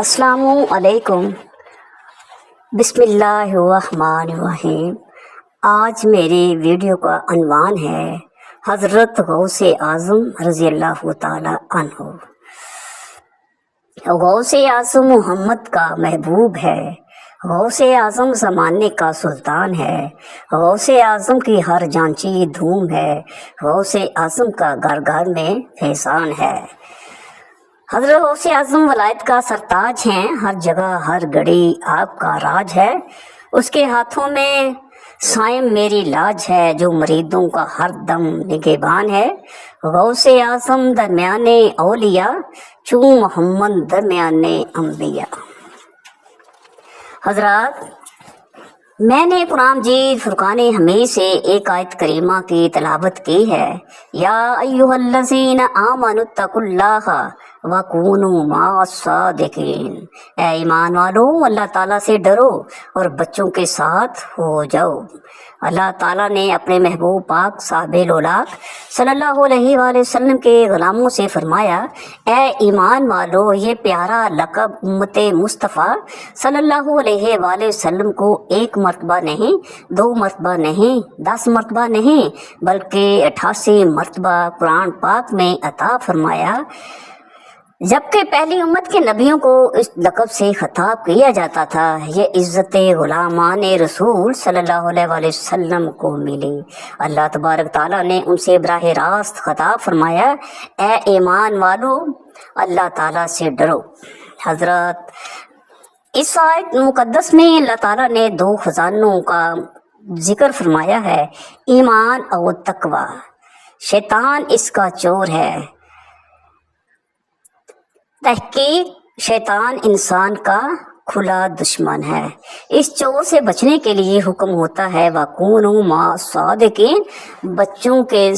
السلام علیکم۔ بسم اللہ الرحمن الرحیم۔ آج میری ویڈیو کا عنوان ہے حضرت غوث اعظم رضی اللہ تعالی عنہ۔ غوث اعظم محمد کا محبوب ہے، غوث اعظم زمانے کا سلطان ہے، غوث اعظم کی ہر جانچی دھوم ہے، غوث اعظم کا گھر گھر میں فیضان ہے۔ حضرت غوث اعظم ولایت کا سرتاج ہیں، ہر جگہ ہر گھڑی آپ کا راج ہے، اس کے ہاتھوں میں سائم میری لاج ہے، جو مریدوں کا ہر دم نگہبان ہے۔ غوث اعظم درمیان اولیاء، چوں محمد درمیان انبیاء۔ حضرات، میں نے قرآن مجید فرقان حمید سے ایک آیت کریمہ کی تلاوت کی ہے۔ یا ایھا الذین آمنوا اتقوا اللہ وکونوا مع الصادقین۔ اے ایمان والو، اللہ تعالیٰ سے ڈرو اور بچوں کے ساتھ ہو جاؤ۔ اللہ تعالیٰ نے اپنے محبوب پاک صاحب الاولاق صلی اللہ علیہ وآلہ وسلم کے غلاموں سے فرمایا، اے ایمان والو، یہ پیارا لقب امت مصطفیٰ صلی اللہ علیہ وآلہ وسلم کو ایک مرتبہ نہیں، 2 مرتبہ نہیں، 10 مرتبہ نہیں، بلکہ 88 مرتبہ قرآن پاک میں عطا فرمایا، جبکہ پہلی امت کے نبیوں کو اس لقب سے خطاب کیا جاتا تھا۔ یہ عزت غلامان رسول صلی اللہ علیہ وآلہ وسلم کو ملی۔ اللہ تبارک تعالیٰ نے ان سے براہ راست خطاب فرمایا، اے ایمان والو، اللہ تعالیٰ سے ڈرو۔ حضرات، اس آیت مقدس میں اللہ تعالیٰ نے 2 خزانوں کا ذکر فرمایا ہے، ایمان اور تقوی۔ شیطان اس کا چور ہے۔ تحقیق شیطان انسان کا کھلا دشمن ہے۔ اس چور سے بچنے کے لیے حکم ہوتا ہے وَكُونُوا مَعَ الصَّادِقِينَ،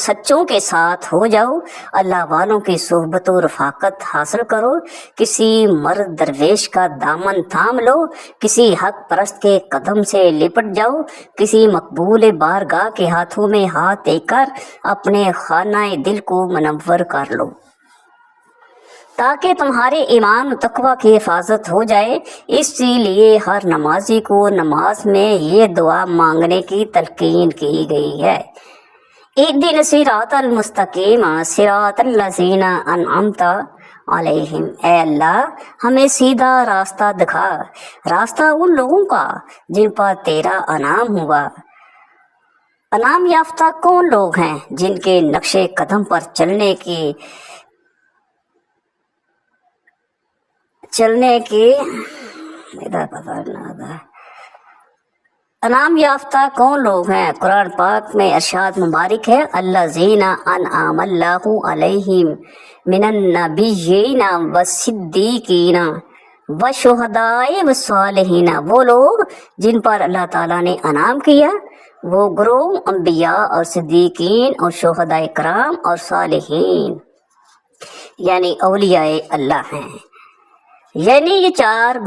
سچوں کے ساتھ ہو جاؤ، اللہ والوں کی صحبت و رفاقت حاصل کرو، کسی مرد درویش کا دامن تھام لو، کسی حق پرست کے قدم سے لپٹ جاؤ، کسی مقبول بارگاہ کے ہاتھوں میں ہاتھ دے کر اپنے خانہ دل کو منور کر لو، تاکہ تمہارے ایمان و تقوی کی حفاظت ہو جائے۔ اسی لیے ہر نمازی کو نماز میں یہ دعا مانگنے کی تلقین کی گئی ہے، اہدنا الصراط المستقیم صراط الذین انعمت علیہم۔ اے اللہ، ہمیں سیدھا راستہ دکھا، راستہ ان لوگوں کا جن پر تیرا انعام ہوا۔ انعام یافتہ کون لوگ ہیں؟ جن کے نقش قدم پر چلنے کی انعام یافتہ کون لوگ ہیں؟ قرآن پاک میں ارشاد مبارک ہے، الذین انعم اللہ علیہم من النبیین والصدیقین والشہداء والصالحین۔ وہ لوگ جن پر اللہ تعالیٰ نے انعام کیا، وہ گروہ انبیاء اور صدیقین اور شہداء کرام اور صالحین، یعنی اولیاء اللہ ہیں۔ یعنی یہ 4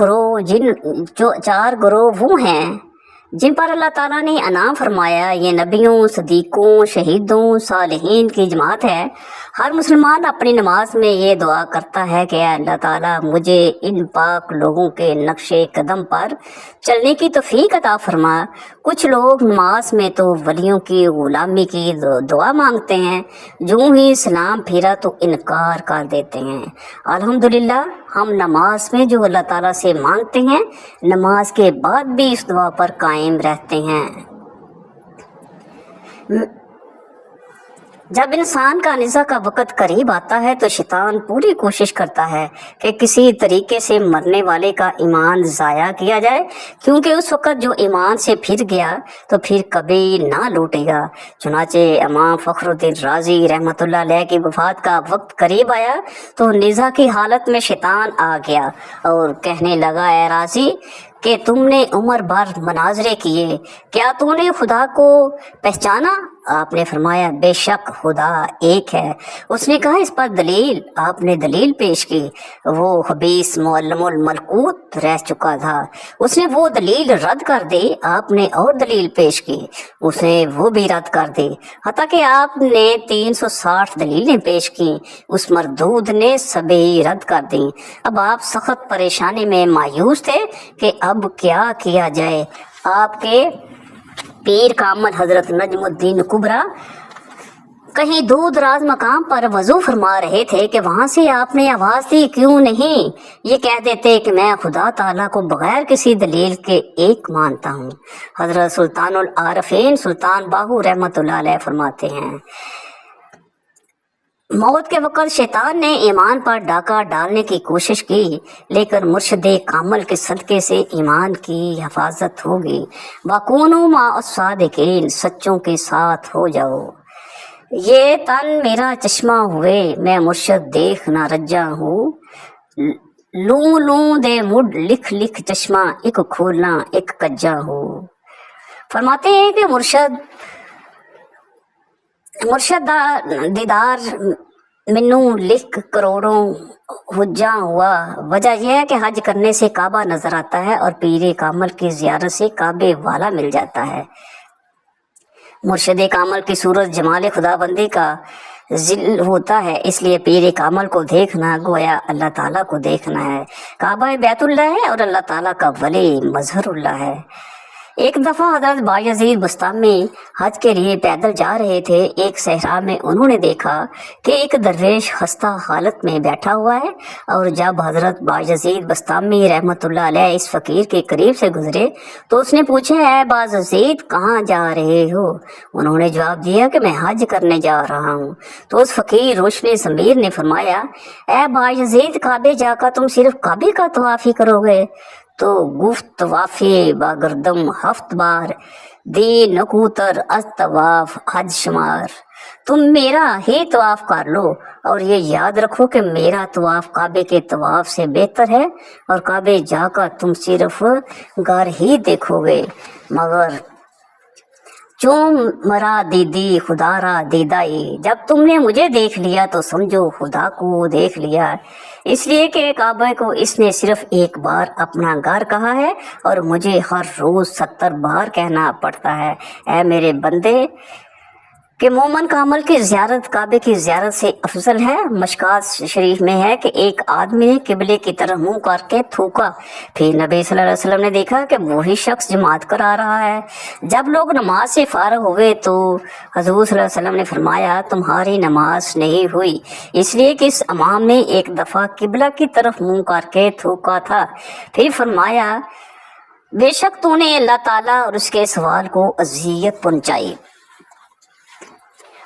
گروہ وہ ہیں جن پر اللہ تعالیٰ نے انعام فرمایا۔ یہ نبیوں، صدیقوں، شہیدوں، صالحین کی جماعت ہے۔ ہر مسلمان اپنی نماز میں یہ دعا کرتا ہے کہ اے اللہ تعالیٰ، مجھے ان پاک لوگوں کے نقش قدم پر چلنے کی توفیق عطا فرما۔ کچھ لوگ نماز میں تو ولیوں کی غلامی کی دعا مانگتے ہیں، جو ہی سلام پھیرا تو انکار کر دیتے ہیں۔ الحمدللہ، ہم نماز میں جو اللہ تعالیٰ سے مانگتے ہیں، نماز کے بعد بھی اس دعا پر قائم رہتے ہیں۔ جب انسان کا نزا کا وقت قریب آتا ہے تو شیطان پوری کوشش کرتا ہے کہ کسی طریقے سے مرنے والے کا ایمان ضائع کیا جائے، کیونکہ اس وقت جو ایمان سے پھر گیا تو پھر کبھی نہ لوٹے گا۔ چنانچہ امام فخر الدین رازی رحمۃ اللہ علیہ کی وفات کا وقت قریب آیا تو نزا کی حالت میں شیطان آ گیا اور کہنے لگا، اے رازی، کہ تم نے عمر بھر مناظرے کیے، کیا تو نے خدا کو پہچانا؟ آپ نے فرمایا بے شک خدا ایک ہے۔ اس نے کہا اس پر دلیل؟ آپ نے دلیل پیش کی۔ وہ حبیث معلم الملکوت رہ چکا تھا، اس نے وہ دلیل رد کر دی۔ آپ نے اور دلیل پیش کی، اس نے وہ بھی رد کر دی، حتیٰ کہ آپ نے 360 دلیلیں پیش کی، اس مردود نے سبھی رد کر دیں۔ اب آپ سخت پریشانی میں مایوس تھے کہ اب کیا کیا جائے۔ آپ کے پیر کامل حضرت نجم الدین کبریٰ کہیں دور دراز مقام پر وضو فرما رہے تھے کہ وہاں سے آپ نے آواز دی، کیوں نہیں یہ کہہ دیتے کہ میں خدا تعالیٰ کو بغیر کسی دلیل کے ایک مانتا ہوں۔ حضرت سلطان العارفین سلطان باہو رحمۃ اللہ علیہ فرماتے ہیں موت کے وقت شیطان نے ایمان پر ڈاکہ ڈالنے کی کوشش کی، لیکن مرشد کامل کے صدقے سے ایمان کی حفاظت ہوگی۔ وَكُونُوا مَعَ الصَّادِقِينَ، سچوں کے ساتھ ہو جاؤ۔ یہ تن میرا چشمہ ہوئے، میں مرشد دیکھ نہ رجا ہوں، لوں لوں دے مڈ لکھ لکھ چشمہ، ایک کھولنا ایک کجا ہو۔ فرماتے ہیں کہ مرشد دا دیدار منو لکھ کروڑوں حجاں ہوا۔ وجہ یہ ہے کہ حج کرنے سے کعبہ نظر آتا ہے اور پیر کامل کی زیارت سے کعبے والا مل جاتا ہے۔ مرشد کامل کی صورت جمال خدا بندی کا ذل ہوتا ہے، اس لیے پیر کامل کو دیکھنا گویا اللہ تعالیٰ کو دیکھنا ہے۔ کعبہ بیت اللہ ہے اور اللہ تعالیٰ کا ولی مظہر اللہ ہے۔ ایک دفعہ حضرت بایزید بستامی حج کے لیے پیدل جا رہے تھے۔ ایک صحرا میں انہوں نے دیکھا کہ ایک درویش خستہ حالت میں بیٹھا ہوا ہے، اور جب حضرت بایزید بستامی رحمۃ اللہ علیہ اس فقیر کے قریب سے گزرے تو اس نے پوچھا اے بایزید کہاں جا رہے ہو؟ انہوں نے جواب دیا کہ میں حج کرنے جا رہا ہوں۔ تو اس فقیر روشن ضمیر نے فرمایا اے بایزید کعبے جا کر تم صرف کعبے کا طواف ہی کرو گے؟ تو گفت طوافِ باگردم ہفت بار، دی نکوتر از طواف حج شمار۔ تم میرا ہی طواف کر لو اور یہ یاد رکھو کہ میرا طواف کعبے کے طواف سے بہتر ہے، اور کعبے جا کر تم صرف گھر ہی دیکھو گے، مگر چون مرا دیدی خدا را دیدائی، جب تم نے مجھے دیکھ لیا تو سمجھو خدا کو دیکھ لیا۔ اس لیے کہ کعبہ کو اس نے صرف ایک بار اپنا گھر کہا ہے اور مجھے ہر روز 70 بار کہنا پڑتا ہے۔ اے میرے بندے کہ مومن کامل کی زیارت کعبے کی زیارت سے افضل ہے۔ مشکات شریف میں ہے کہ ایک آدمی نے قبلے کی طرف منہ کر کے تھوکا، پھر نبی صلی اللہ علیہ وسلم نے دیکھا کہ وہی شخص جماعت کرا رہا ہے۔ جب لوگ نماز سے فارغ ہوئے تو حضور صلی اللہ علیہ وسلم نے فرمایا تمہاری نماز نہیں ہوئی، اس لیے کہ اس امام نے ایک دفعہ قبلہ کی طرف منہ کر کے تھوکا تھا۔ پھر فرمایا بے شک تو نے اللہ تعالیٰ اور اس کے سوال کو اذیت پہنچائی۔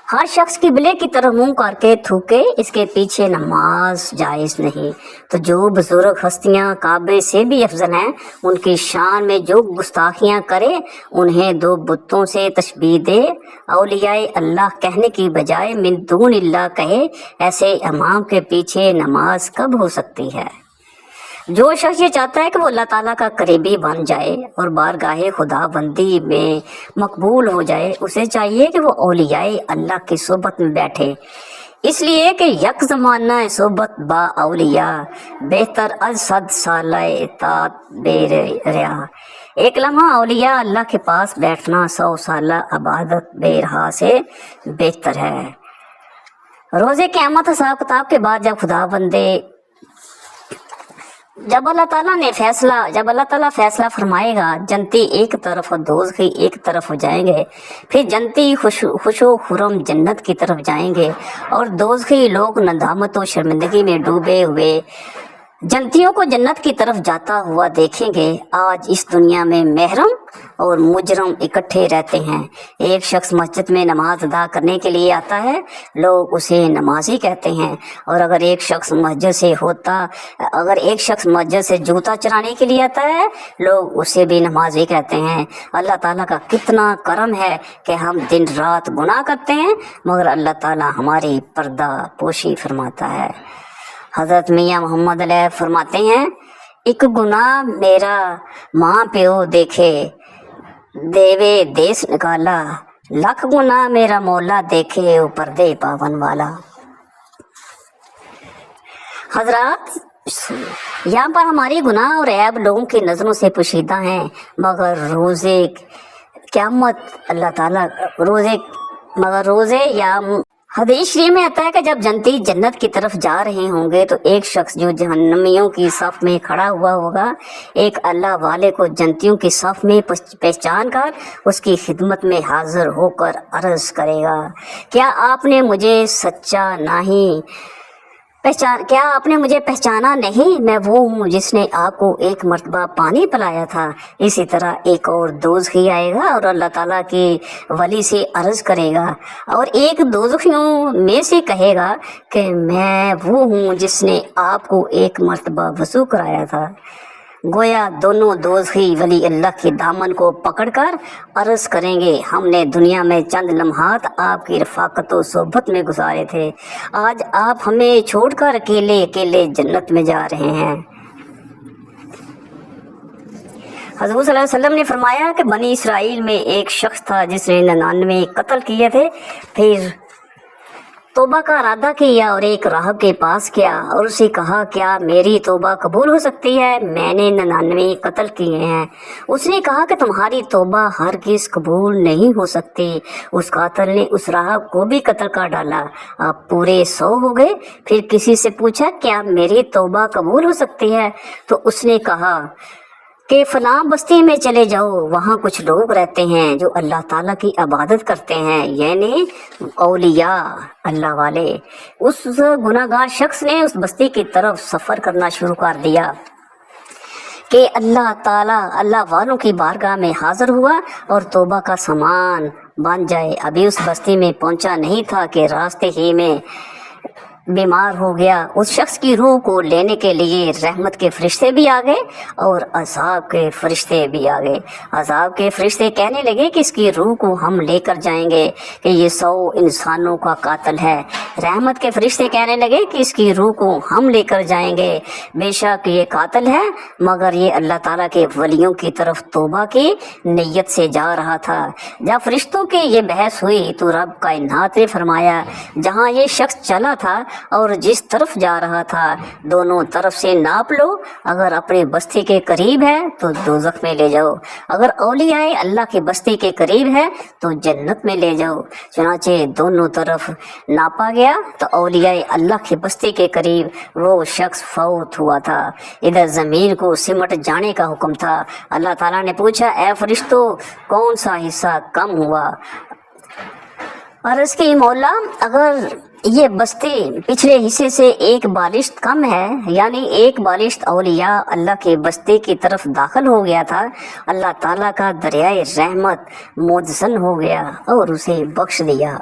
ہر شخص قبلے کی طرف منہ کر کے تھوکے، اس کے پیچھے نماز جائز نہیں۔ تو جو بزرگ ہستیاں کعبے سے بھی افضل ہیں، ان کی شان میں جو گستاخیاں کرے انہیں دو بتوں سے تشبیہ دے، اولیاء اللہ کہنے کی بجائے من دون اللہ کہے، ایسے امام کے پیچھے نماز کب ہو سکتی ہے؟ جو شخص یہ چاہتا ہے کہ وہ اللہ تعالیٰ کا قریبی بن جائے اور بارگاہ خدا بندی میں مقبول ہو جائے، اسے چاہیے کہ وہ اولیاء اللہ کی صحبت میں بیٹھے، اس لیے کہ یک زمانہ صحبت با اولیاء بہتر از 100 سالہ اطاعت بے ریا۔ ایک لمحہ اولیاء اللہ کے پاس بیٹھنا 100 سالہ عبادت بے رہا سے بہتر ہے۔ روز قیامت حساب کتاب کے بعد جب اللہ تعالیٰ فیصلہ فرمائے گا، جنتی ایک طرف اور دوزخی ایک طرف ہو جائیں گے، پھر جنتی خوش و خرم جنت کی طرف جائیں گے اور دوزخی لوگ ندامت و شرمندگی میں ڈوبے ہوئے جنتیوں کو جنت کی طرف جاتا ہوا دیکھیں گے۔ آج اس دنیا میں محرم اور مجرم اکٹھے رہتے ہیں۔ ایک شخص مسجد میں نماز ادا کرنے کے لیے آتا ہے، لوگ اسے نمازی کہتے ہیں، اور اگر ایک شخص مسجد سے جوتا چرانے کے لیے آتا ہے، لوگ اسے بھی نمازی کہتے ہیں۔ اللہ تعالیٰ کا کتنا کرم ہے کہ ہم دن رات گناہ کرتے ہیں مگر اللہ تعالیٰ ہماری پردہ پوشی فرماتا ہے۔ حضرت میاں محمد علیہ فرماتے ہیں एक गुनाह मेरा माँ प्यो देखे, देवे देश निकाला, लख गुनाह मेरा मौला देखे, वो पर्दे पावन वाला। हजरात, यहाँ पर हमारी गुनाह और ऐब लोगों की नज़रों से पोशीदा हैं, मगर रोज़े क़यामत अल्लाह ताला रोज़े या हदीस शरीफ में आता है कि जब जनती जन्नत की तरफ जा रहे होंगे तो एक शख्स जो जहन्नमियों की सफ में खड़ा हुआ होगा, एक अल्लाह वाले को जनतियों की सफ में पहचान कर उसकी खिदमत में हाजिर होकर अर्ज़ करेगा, क्या आपने मुझे पहचाना नहीं? मैं वो हूँ जिसने आपको एक मर्तबा पानी पिलाया था। इसी तरह एक और दोज़खी आएगा और अल्लाह ताला के वली से अर्ज़ करेगा और एक दोज़खियों में से कहेगा कि मैं वो हूँ जिसने आपको एक मर्तबा वज़ू कराया था। गोया दोनों दोज़खी वली अल्लाह के दामन को पकड़कर अर्ज़ करेंगे, हमने दुनिया में चंद लम्हात आपकी रफ़ाकत व सोहबत में गुजारे थे, आज आप हमें छोड़कर अकेले अकेले जन्नत में जा रहे हैं। हज़रत सल्लल्लाहु अलैहि वसल्लम ने फरमाया कि बनी इसराइल में एक शख्स था जिसने 99 कत्ल किए थे, फिर तौबा का इरादा किया और एक राहब के पास गया और उसे कहा, क्या मेरी तौबा कबूल हो सकती है? मैंने 99 कत्ल किए हैं। उसने कहा कि तुम्हारी तौबा हरगिज़ कबूल नहीं हो सकती। उस कातिल ने उस राहब को भी कत्ल कर डाला। अब पूरे 100 हो गए। फिर किसी से पूछा, क्या मेरी तौबा कबूल हो सकती है? तो उसने कहा कि फलां बस्ती में चले जाओ, वहाँ कुछ लोग रहते हैं जो अल्लाह ताला की इबादत करते हैं, यानी औलिया अल्लाह वाले। उस गुनाहगार शख्स ने उस बस्ती की तरफ सफ़र करना शुरू कर दिया कि अल्लाह वालों की बारगाह में हाजिर हुआ और तौबा का सामान बन जाए। अभी उस बस्ती में पहुंचा नहीं था कि रास्ते ही में बीमार हो गया। उस शख्स की रूह को लेने के लिए रहमत के फरिश्ते भी आ गए और अज़ाब के फरिश्ते भी आ गए। अज़ाब के फरिश्ते कहने लगे कि इसकी रूह को हम लेकर जाएंगे कि ये 100 इंसानों का कातिल है। रहमत के फरिश्ते कहने लगे कि इसकी रूह को हम लेकर जाएंगे, बेशक ये कातिल है मगर ये अल्लाह ताला के वलियों की तरफ तौबा की नीयत से जा रहा था। जब फरिश्तों की ये बहस हुई तो रब कायनात ने फरमाया, जहाँ ये शख्स चला था और जिस तरफ जा रहा था दोनों तरफ से नाप लो, अगर अपने बस्ती के करीब है तो दोज़ख में ले जाओ, अगर औलियाए अल्लाह की बस्ती के करीब है तो जन्नत में ले जाओ। चुनाचे दोनों तरफ नापा गया तो औलियाए अल्लाह की बस्ती के करीब वो शख्स फौत हुआ था। इधर ज़मीन को सिमट जाने का हुक्म था। अल्लाह ताला ने पूछा, ए फरिश्तों, कौन सा हिस्सा कम हुआ? अर्ज़ की, मौला, अगर ये बस्ती पिछले हिस्से से एक बालिश्त कम है, यानी एक बालिश्त औलिया अल्लाह के बस्ती की तरफ दाखिल हो गया था, अल्लाह ताला का दरियाए रहमत मुदसन हो गया और उसे बख्श दिया।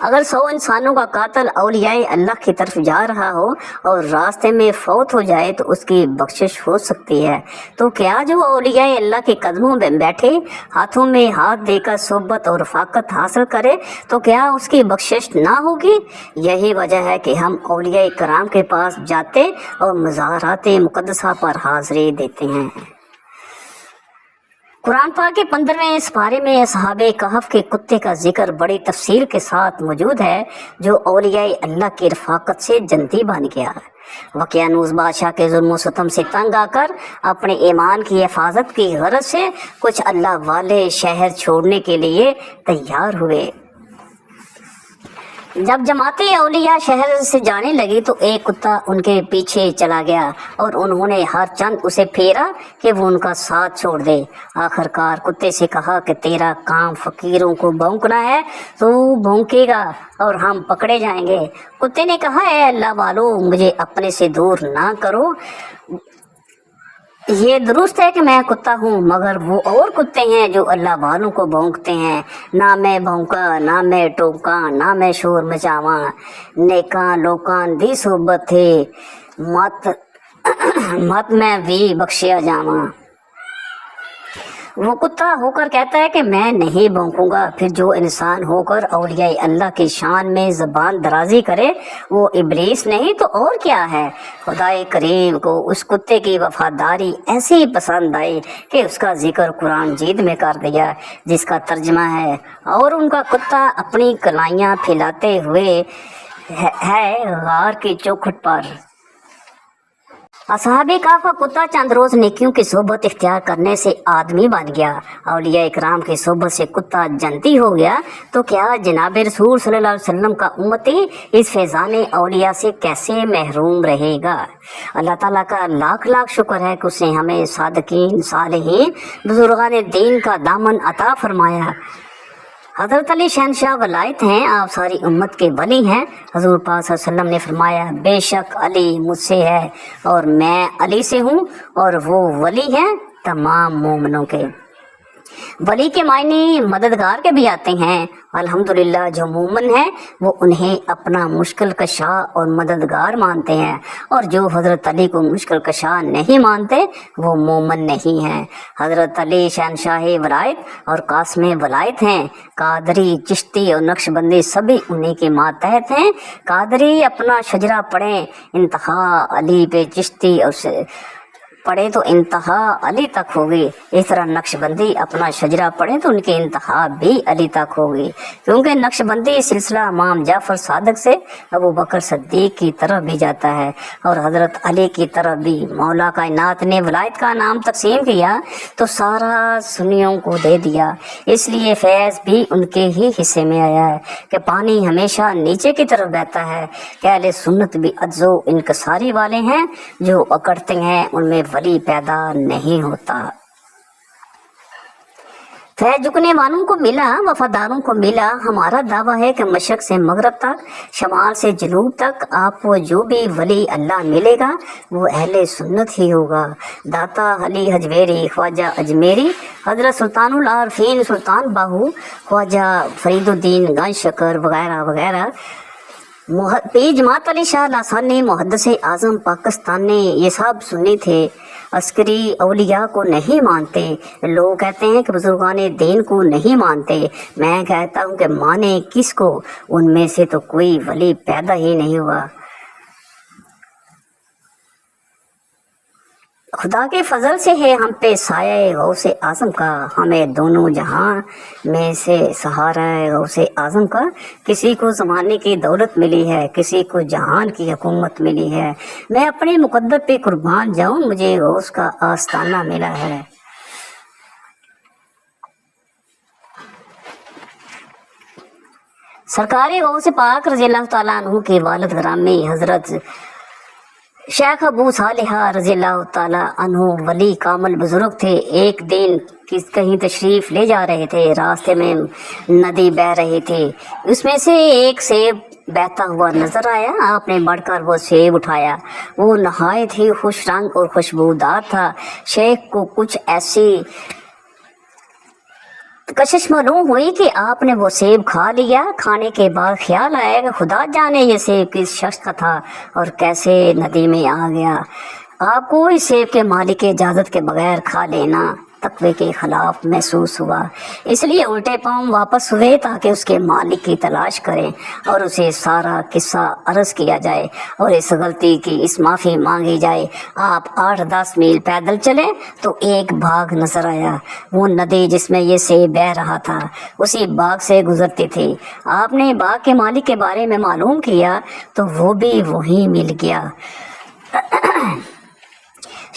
अगर 100 इंसानों का कातिल औलियाए अल्लाह की तरफ जा रहा हो और रास्ते में फौत हो जाए तो उसकी बख्शिश हो सकती है, तो क्या जो औलियाए अल्लाह के कदमों में बैठे हाथों में हाथ देकर सोहबत और रफ़ाकत हासिल करे तो क्या उसकी बख्शिश ना होगी? यही वजह है कि हम औलियाए कराम के पास जाते और मज़ारात मुक़द्दसा पर हाज़िरी देते हैं। कुरान पाक के 15वें सिपारे में असहाबे कहफ के कुत्ते का जिक्र बड़ी तफसील के साथ मौजूद है, जो औलियाए अल्लाह की रफ़ाकत से जन्नती बन गया। वक़ियानूस बादशाह के जुल्म सितम से तंग आकर अपने ईमान की हिफाजत की गरज से कुछ अल्लाह वाले शहर छोड़ने के लिए तैयार हुए। जब जमाते औलिया शहर से जाने लगी तो एक कुत्ता उनके पीछे चला गया और उन्होंने हर चंद उसे फेरा कि वो उनका साथ छोड़ दे। आखिरकार कुत्ते से कहा कि तेरा काम फकीरों को भौंकना है तो भौंकेगा और हम पकड़े जाएंगे। कुत्ते ने कहा, है अल्लाह वालों, मुझे अपने से दूर ना करो। ये दुरुस्त है कि मैं कुत्ता हूँ, मगर वो और कुत्ते हैं जो अल्लाह वालों को भौंकते हैं। ना मैं भौंका, ना मैं टोका, ना मैं शोर मचावा, नेका लोकान दी सोबत थे, मत मैं भी बख्शिया जावा। वो कुत्ता होकर कहता है कि मैं नहीं भौंकूंगा। फिर जो इंसान होकर औलिया अल्लाह की शान में ज़बान दराजी करे वो इब्लीस नहीं तो और क्या है। खुदाए करीम को उस कुत्ते की वफादारी ऐसी पसंद आई कि उसका जिक्र कुरान जीद में कर दिया, जिसका तर्जमा है, और उनका कुत्ता अपनी कलाइयाँ फैलाते हुए है गार की चौखट पर। असहाबे काफ का कुत्ता चंद रोज नेकियों की सोबत इख्तियार करने से आदमी बन गया। औलिया इकराम की सोबत से कुत्ता जन्नती हो गया, तो क्या जनाब रसूल सल्लल्लाहु अलैहि वसल्लम का उम्मती इस फैज़ान औलिया से कैसे महरूम रहेगा। अल्लाह ताला का लाख लाख शुक्र है कि उसने हमें सादकीन सालिहीन बुजुर्गान दीन का दामन अता फरमाया। हज़रत अली शहनशाह वलायत हैं, आप सारी उम्मत के वली हैं। हज़ूर पाक सल्लल्लाहु अलैहि वसल्लम ने फरमाया, बेशक अली मुझसे है और मैं अली से हूँ, और वो वली हैं तमाम मोमिनों के। वली के मायने मददगार के भी आते हैं। अल्हम्दुलिल्लाह जो मोमिन है वो उन्हें अपना मुश्किल कशा और मददगार मानते हैं, और जो हज़रत अली को मुश्किल कशा नहीं मानते वो मोमिन नहीं हैं। हज़रत अली शहनशाह वलायत और कास्म वलायत हैं। कादरी, चिश्ती और नक्शबंदी सभी उन्हीं के मातहत हैं। कादरी अपना शजरा पढ़ें इंतहा अली पे, चिश्ती और पढ़े तो इंतहा अली तक होगी। इस तरह नक्शबंदी अपना शजरा पढ़े तो उनकी इंतहा भी अली तक होगी, क्योंकि नक्शबंदी सिलसिला इमाम जाफर सादक से अबू बकर सिद्दीक की तरफ भी जाता है, और हज़रत अली की तरफ भी। मौला कायनात ने वलायत का नाम तकसीम किया तो सारा सुन्नियों को दे दिया, इसलिए फैज़ भी उनके ही हिस्से में आया है कि पानी हमेशा नीचे की तरफ बहता है। अहले सुन्नत भी अज्जो इनकसारी वाले हैं, जो अकड़ते हैं उनमें वली पैदा नहीं होता। फैज़ झुकने वालों को मिला, वफादारों को मिला। हमारा दावा है कि मशरक से मगरब तक, शमाल से जनूब तक आपको जो भी वली अल्लाह मिलेगा वो अहले सुन्नत ही होगा। दाता अली हजवेरी, ख्वाजा अजमेरी, हजरत सुल्तानुल आरफीन सुल्तान बाहू, ख्वाजा फरीदुद्दीन गंजशकर वगैरह वगैरह, पीर जमात अली शाह लासानी, मुहद्दिस आज़म पाकिस्तानी, ये सब सुन्नी थे। अस्करी औलिया को नहीं मानते। लोग कहते हैं कि बुजुर्गान दीन को नहीं मानते। मैं कहता हूँ कि माने किसको, उनमें से तो कोई वली पैदा ही नहीं हुआ। खुदा के फजल से है हम पे साया गौसे आज़म का, हमें दोनों जहां में से सहारा है गौसे आज़म का। किसी को ज़माने की दौलत मिली है, किसी को जहान की हुकूमत मिली है। मैं अपने मुकद्दर पे कुर्बान जाऊं, मुझे गौस का आस्ताना मिला है। सरकारी गौसे पाक रज़ियल्लाहु ताला अन्हु के वालिद ग्रामी हज़रत शेख अबू सालिहा रज़ियल्लाहु ताला अन्हु वली कामिल बुजुर्ग थे। एक दिन कहीं तशरीफ़ ले जा रहे थे, रास्ते में नदी बह रही थी, उसमें से एक सेब बहता हुआ नजर आया। आपने बढ़कर वो सेब उठाया, वो नहायत ही खुश रंग और खुशबूदार था। शेख को कुछ ऐसी कशिश मालूम हुई कि आपने वो सेब खा लिया। खाने के बाद ख्याल आया कि खुदा जाने ये सेब किस शख्स का था और कैसे नदी में आ गया। आपको इस सेब के मालिक की इजाज़त के बगैर खा लेना तकवे के खिलाफ महसूस हुआ, इसलिए उल्टे पांव वापस हुए ताकि उसके मालिक की तलाश करें और उसे सारा किस्सा अर्ज किया जाए और इस गलती की इस माफ़ी मांगी जाए। आप 8-10 मील पैदल चले तो एक बाग नजर आया। वो नदी जिसमें ये सेब बह रहा था उसी बाग से गुजरती थी। आपने बाग के मालिक के बारे में मालूम किया तो वो भी वहीं मिल गया।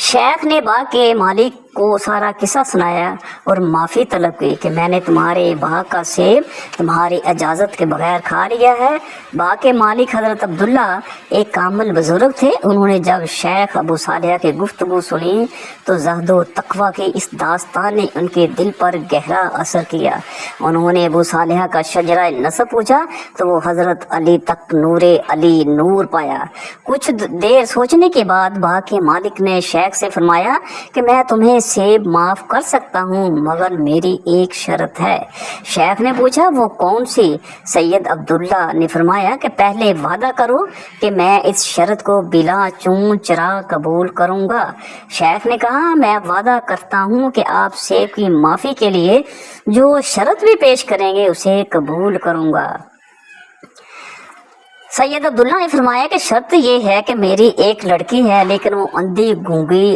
शेख ने बाग के मालिक को सारा किस्सा सुनाया और माफ़ी तलब की कि मैंने तुम्हारे बाग का सेब तुम्हारी इजाज़त के बगैर खा लिया है। बाग के मालिक हज़रत अब्दुल्ला एक कामिल बुजुर्ग थे। उन्होंने जब शेख अबू सालिहा की गुफ्तगू सुनी तो ज़हदो तकवा की इस दास्तान ने उनके दिल पर गहरा असर किया। उन्होंने अबू सालिहा का शजरा नसब पूछा तो वो हज़रत अली तक नूरे अली नूर पाया। कुछ देर सोचने के बाद बाग के मालिक ने शेख से फरमाया कि मैं तुम्हें सेब माफ़ कर सकता हूँ मगर मेरी एक शर्त है। शेख ने पूछा वो कौन सी? सैयद अब्दुल्ला ने फरमाया कि पहले वादा करो कि मैं इस शर्त को बिला चूं चरा कबूल करूँगा। शेख ने कहा मैं वादा करता हूँ कि आप सेब की माफ़ी के लिए जो शर्त भी पेश करेंगे उसे कबूल करूँगा। सैयद अब्दुल्ला ने फरमाया कि शर्त ये है कि मेरी एक लड़की है लेकिन वो अंधी गूंगी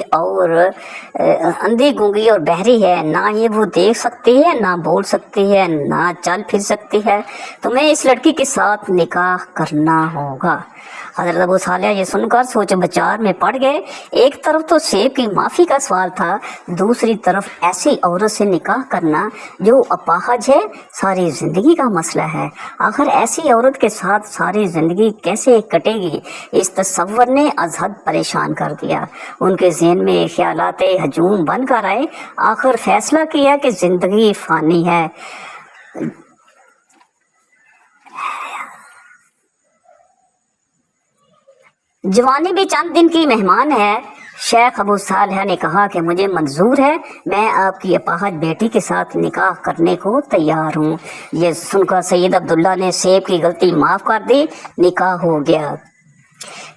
और बहरी है, ना ये वो देख सकती है, ना बोल सकती है, ना चल फिर सकती है। तुम्हें इस लड़की के साथ निकाह करना होगा। हज़रत अबू सालेह ये सुनकर सोच विचार में पड़ गए। एक तरफ तो सेब की माफ़ी का सवाल था, दूसरी तरफ ऐसी औरत से निकाह करना जो अपाहज है, सारी ज़िंदगी का मसला है। आखिर ऐसी औरत के साथ सारी ज़िंदगी कैसे कटेगी, इस तसव्वुर ने अज़हद परेशान कर दिया। उनके ज़हन में ख़यालाते हजूम बनकर आए। आखिर फ़ैसला किया कि ज़िंदगी फ़ानी है, जवानी भी चंद दिन की मेहमान है। शेख अबू सालेह ने कहा कि मुझे मंजूर है, मैं आपकी अपाहज बेटी के साथ निकाह करने को तैयार हूँ। ये सुनकर सैयद अब्दुल्ला ने सेब की गलती माफ़ कर दी, निकाह हो गया।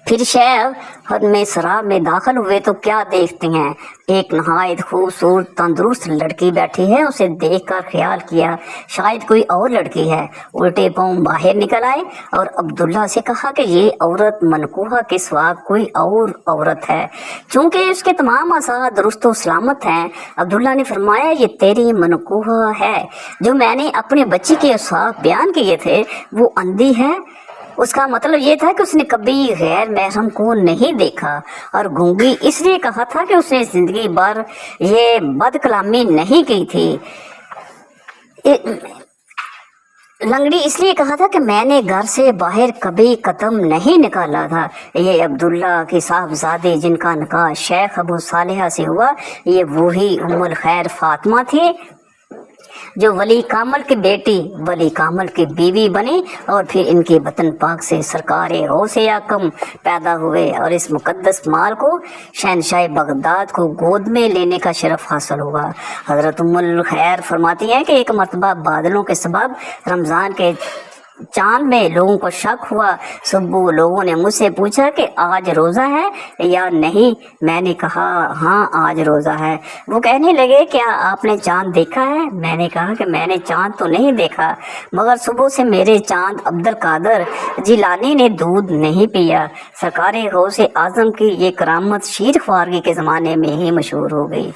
फिर शेख में शराब में दाखिल हुए तो क्या देखते हैं, एक नहायत खूबसूरत तंदुरुस्त लड़की बैठी है। उसे देखकर ख्याल किया शायद कोई और लड़की है। उल्टे पांव बाहर निकल आए और अब्दुल्ला से कहा कि ये औरत मनकूहा के सिवा कोई और औरत है। चूंकि उसके तमाम असा दुरुस्त व सलामत हैं, अब्दुल्ला ने फरमाया ये तेरी मनकूहा है। जो मैंने अपने बच्ची के औसाफ बयान किए थे वो अंधी है। उसका मतलब ये था कि उसने कभी गैर महरम को नहीं देखा, और गूंगी इसलिए कहा था कि उसने जिंदगी भर ये बदकलामी नहीं की थी। लंगड़ी इसलिए कहा था कि मैंने घर से बाहर कभी कदम नहीं निकाला था। ये अब्दुल्ला की साहबजादे जिनका निकाह शेख अबू सालेह से हुआ, ये वही उम्मुल खैर फातिमा थी जो वली कामल की बेटी, वली कामल की बीवी बनी और फिर इनके वतन पाक से सरकार गौसे आकम पैदा हुए और इस मुकद्दस माल को शहनशाह बगदाद को गोद में लेने का शरफ हासिल हुआ। हज़रत उम्मुल खैर फरमाती हैं कि एक मरतबा बादलों के सबब रमज़ान के चांद में लोगों को शक हुआ। सुबह लोगों ने मुझसे पूछा कि आज रोज़ा है या नहीं। मैंने कहा हाँ आज रोज़ा है। वो कहने लगे क्या आपने चांद देखा है? मैंने कहा कि मैंने चांद तो नहीं देखा, मगर सुबह से मेरे चांद अब्दुल कादर जिलानी ने दूध नहीं पिया। सरकार गौसे आज़म की ये करामत शीर ख्वारगी के ज़माने में ही मशहूर हो गई।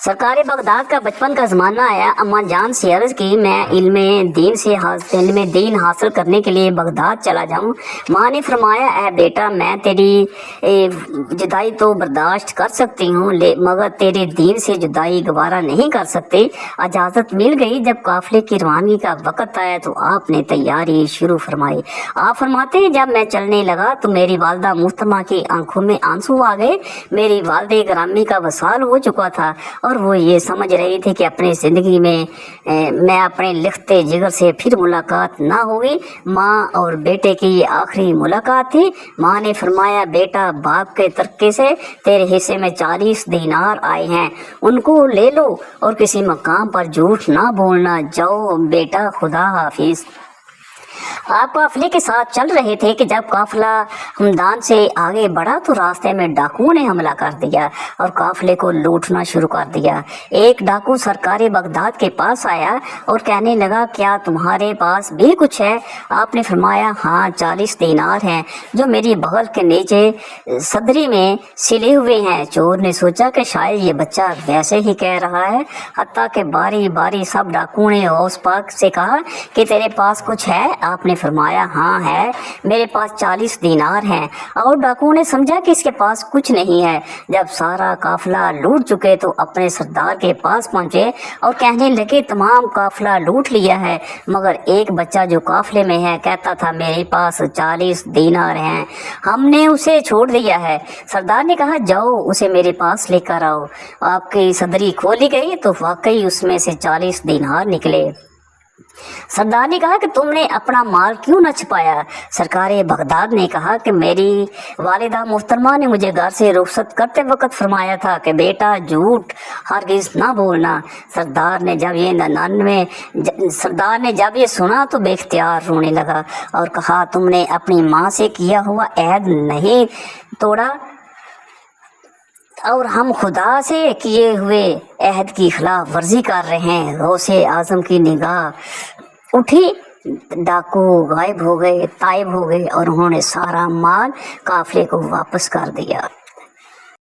सरकार बगदाद का बचपन का ज़माना आया। अम्मा जान से अर्ज़ की मैं इल्म दीन हासिल करने के लिए बगदाद चला जाऊं। माँ ने फरमाया ए बेटा मैं तेरी जुदाई तो बर्दाश्त कर सकती हूँ मगर तेरे दीन से जुदाई गवारा नहीं कर सकती। इजाज़त मिल गई। जब काफ़िले की रवानगी का वक़्त आया तो आपने तैयारी शुरू फरमाई। आप फरमाते जब मैं चलने लगा तो मेरी वालदा मुहतरमा की आंखों में आंसू आ गए। मेरी वालदे ग्रामी का वसाल हो चुका था और वो ये समझ रही थी कि अपनी ज़िंदगी में मैं अपने लिखते जिगर से फिर मुलाकात ना होगी। माँ और बेटे की ये आखिरी मुलाकात थी। माँ ने फरमाया बेटा बाप के तरके से तेरे हिस्से में 40 दीनार आए हैं, उनको ले लो और किसी मकाम पर झूठ ना बोलना। जाओ बेटा खुदा हाफिज। आप काफिले के साथ चल रहे थे कि जब काफिला हमदान से आगे बढ़ा तो रास्ते में डाकुओं ने हमला कर दिया और काफिले को लूटना शुरू कर दिया। एक डाकू सरकारी बगदाद के पास आया और कहने लगा क्या तुम्हारे पास भी कुछ है? आपने फरमाया हाँ 40 दीनार हैं जो मेरी बगल के नीचे सदरी में सिले हुए हैं। चोर ने सोचा कि शायद ये बच्चा वैसे ही कह रहा है। हत्ता के बारी बारी सब डाकुओं ने गौस पाक से कहा कि तेरे पास कुछ है? आपने फरमाया हाँ है, मेरे पास 40 दीनार हैं। और डाकुओं ने समझा कि इसके पास कुछ नहीं है। जब सारा काफिला लूट चुके तो अपने सरदार के पास पहुंचे और कहने लगे तमाम काफिला लूट लिया है मगर एक बच्चा जो काफिले में है कहता था मेरे पास 40 दीनार हैं, हमने उसे छोड़ दिया है। सरदार ने कहा जाओ उसे मेरे पास लेकर आओ। आपकी सदरी खोली गई तो वाकई उसमें से 40 दीनार निकले। सरदार ने कहा कि तुमने अपना माल क्यों न छिपाया? सरकार बगदाद ने कहा कि मेरी वालिदा मोहतरमा ने मुझे घर से रुखसत करते वक्त फरमाया था कि बेटा झूठ हरगिज ना बोलना। सरदार ने जब ये सुना तो बेख्तियार रोने लगा और कहा, तुमने अपनी माँ से किया हुआ अहद नहीं तोड़ा और हम खुदा से किए हुए अहद की खिलाफ वर्जी कर रहे हैं। गौसे आजम की निगाह उठी, डाकू गायब हो गए, तायब हो गए और उन्होंने सारा माल काफिले को वापस कर दिया।